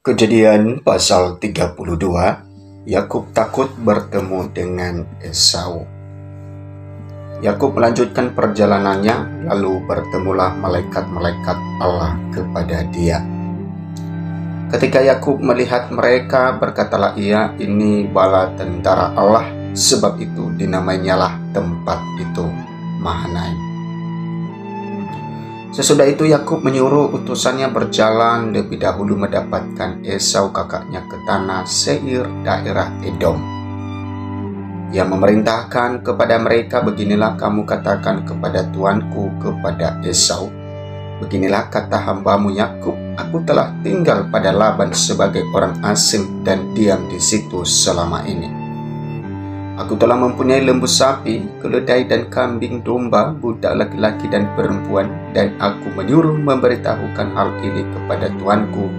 Kejadian pasal 32, Yakub takut bertemu dengan Esau. Yakub melanjutkan perjalanannya, lalu bertemulah malaikat-malaikat Allah kepada dia. Ketika Yakub melihat mereka, berkatalah ia, "Ini bala tentara Allah," sebab itu dinamainyalah tempat itu Mahanaim. Sesudah itu Yakub menyuruh utusannya berjalan lebih dahulu mendapatkan Esau kakaknya ke tanah Seir, daerah Edom. Ia memerintahkan kepada mereka, "Beginilah kamu katakan kepada tuanku, kepada Esau, beginilah kata hambamu Yakub, aku telah tinggal pada Laban sebagai orang asing dan diam di situ selama ini. Aku telah mempunyai lembu sapi, keledai dan kambing domba, budak laki-laki dan perempuan, dan aku menyuruh memberitahukan hal ini kepada tuanku,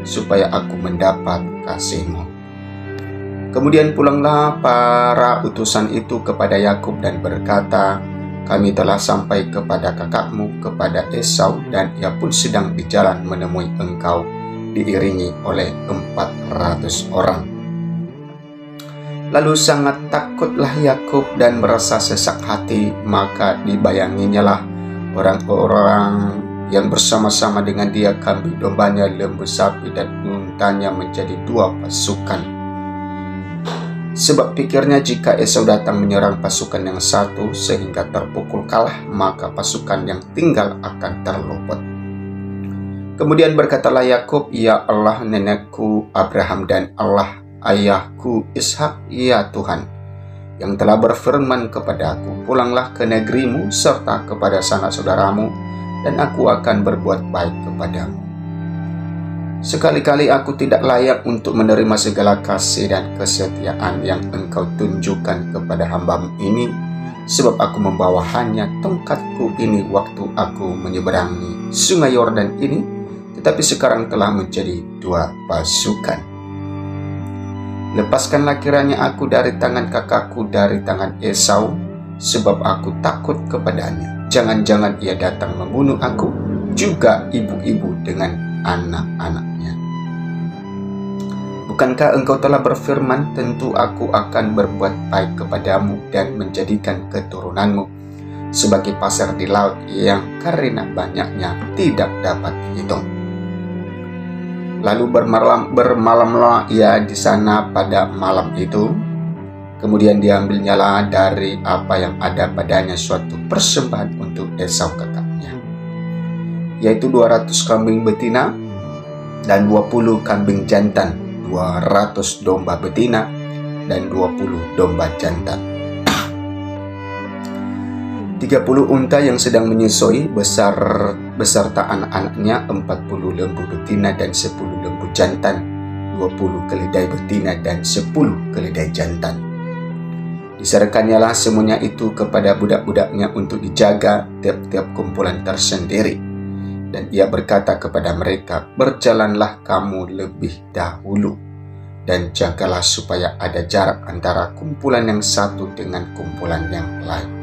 supaya aku mendapat kasihmu." Kemudian pulanglah para utusan itu kepada Yakub dan berkata, "Kami telah sampai kepada kakakmu, kepada Esau, dan ia pun sedang di jalan menemui engkau, diiringi oleh 400 orang. Lalu sangat takutlah Yakub dan merasa sesak hati, maka dibayanginyalah orang-orang yang bersama-sama dengan dia, kambing dombanya, lembu sapi dan untanya menjadi 2 pasukan. Sebab pikirnya, jika Esau datang menyerang pasukan yang satu sehingga terpukul kalah, maka pasukan yang tinggal akan terluput. Kemudian berkatalah Yakub, "Ya Allah nenekku Abraham dan Allah ayahku Ishak, ya Tuhan, yang telah berfirman kepada aku, pulanglah ke negerimu serta kepada sanak saudaramu, dan aku akan berbuat baik kepadamu. Sekali-kali aku tidak layak untuk menerima segala kasih dan kesetiaan yang engkau tunjukkan kepada hambamu ini, sebab aku membawa hanya tongkatku ini waktu aku menyeberangi sungai Yordan ini, tetapi sekarang telah menjadi 2 pasukan. Lepaskanlah kiranya aku dari tangan kakakku, dari tangan Esau, sebab aku takut kepadanya. Jangan-jangan ia datang membunuh aku, juga ibu-ibu dengan anak-anaknya. Bukankah engkau telah berfirman, tentu aku akan berbuat baik kepadamu dan menjadikan keturunanmu sebagai pasir di laut yang karena banyaknya tidak dapat dihitung." Lalu bermalamlah ia di sana pada malam itu. Kemudian diambilnyalah dari apa yang ada padanya suatu persembahan untuk Esau kakaknya, yaitu 200 kambing betina dan 20 kambing jantan, 200 domba betina dan 20 domba jantan, 30 unta yang sedang menyusui beserta anak-anaknya, 40 lembu betina dan 10 lembu jantan, 20 keledai betina dan 10 keledai jantan. Diserahkannyalah semuanya itu kepada budak-budaknya untuk dijaga tiap-tiap kumpulan tersendiri. Dan ia berkata kepada mereka, "Berjalanlah kamu lebih dahulu, dan jagalah supaya ada jarak antara kumpulan yang satu dengan kumpulan yang lain."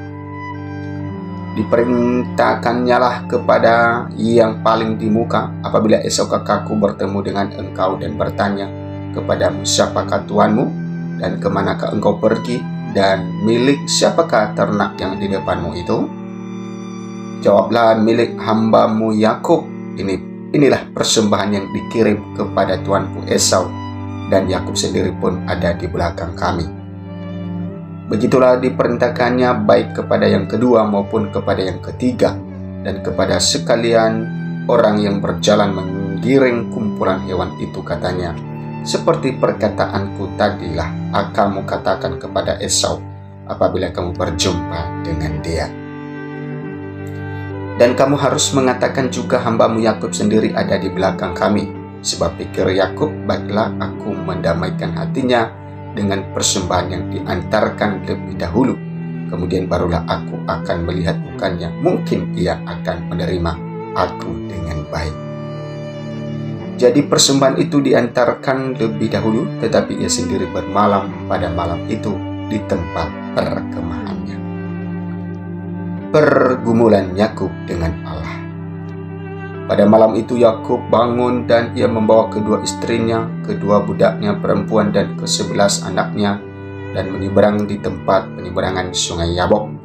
Diperintahkannyalah kepada yang paling di muka, "Apabila Esau kakakku bertemu dengan engkau dan bertanya kepadamu, siapakah tuanmu dan kemanakah engkau pergi, dan milik siapakah ternak yang di depanmu itu? Jawablah, milik hambamu Yakub. Inilah persembahan yang dikirim kepada tuanku Esau, dan Yakub sendiri pun ada di belakang kami." Begitulah diperintahkannya baik kepada yang kedua maupun kepada yang ketiga, dan kepada sekalian orang yang berjalan menggiring kumpulan hewan itu, katanya, "Seperti perkataanku tadilah kamu katakan kepada Esau apabila kamu berjumpa dengan dia. Dan kamu harus mengatakan juga, hambamu Yakub sendiri ada di belakang kami. Sebab pikir Yakub, baiklah aku mendamaikan hatinya dengan persembahan yang diantarkan lebih dahulu. Kemudian barulah aku akan melihat mukanya. Mungkin ia akan menerima aku dengan baik." Jadi persembahan itu diantarkan lebih dahulu, tetapi ia sendiri bermalam pada malam itu di tempat perkemahannya. Pergumulan Yakub dengan Allah. Pada malam itu Yakub bangun dan ia membawa kedua istrinya, kedua budaknya perempuan dan ke-11 anaknya dan menyeberang di tempat penyeberangan sungai Yabok.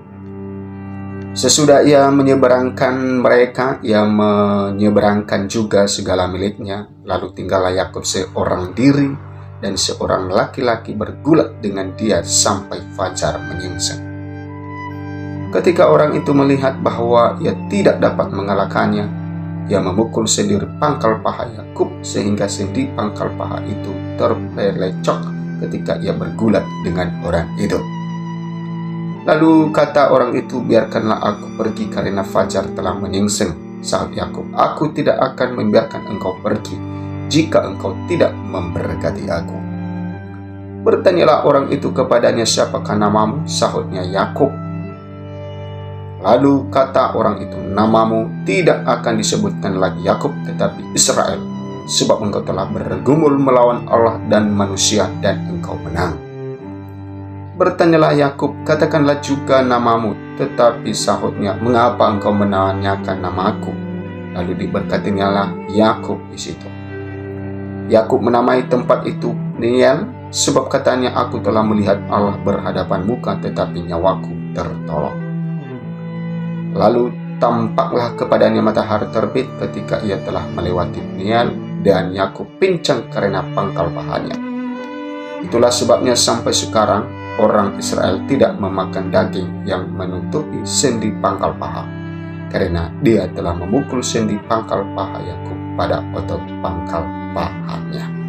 Sesudah ia menyeberangkan mereka, ia menyeberangkan juga segala miliknya. Lalu tinggallah Yakub seorang diri dan seorang laki-laki bergulat dengan dia sampai fajar menyingsing. Ketika orang itu melihat bahwa ia tidak dapat mengalahkannya, ia memukul sendir pangkal paha Yakub sehingga sendi pangkal paha itu terpelecok ketika ia bergulat dengan orang itu. Lalu kata orang itu, biarkanlah aku pergi karena fajar telah menyingsing. Saat Yakub, aku tidak akan membiarkan engkau pergi jika engkau tidak memberkati aku. Bertanyalah orang itu kepadanya, siapakah namamu? Sahutnya, Yakub. Lalu kata orang itu, namamu tidak akan disebutkan lagi Yakub tetapi Israel, sebab engkau telah bergumul melawan Allah dan manusia dan engkau menang. Bertanyalah Yakub, katakanlah juga namamu, tetapi sahutnya, mengapa engkau menanyakan namaku? Lalu diberkatinya Yakub di situ. Yakub menamai tempat itu Peniel, sebab katanya, aku telah melihat Allah berhadapan muka tetapi nyawaku tertolong. Lalu tampaklah kepadanya matahari terbit ketika ia telah melewati Peniel, dan Yakub pincang karena pangkal pahanya. Itulah sebabnya sampai sekarang orang Israel tidak memakan daging yang menutupi sendi pangkal paha, karena dia telah memukul sendi pangkal paha Yakub pada otot pangkal pahanya.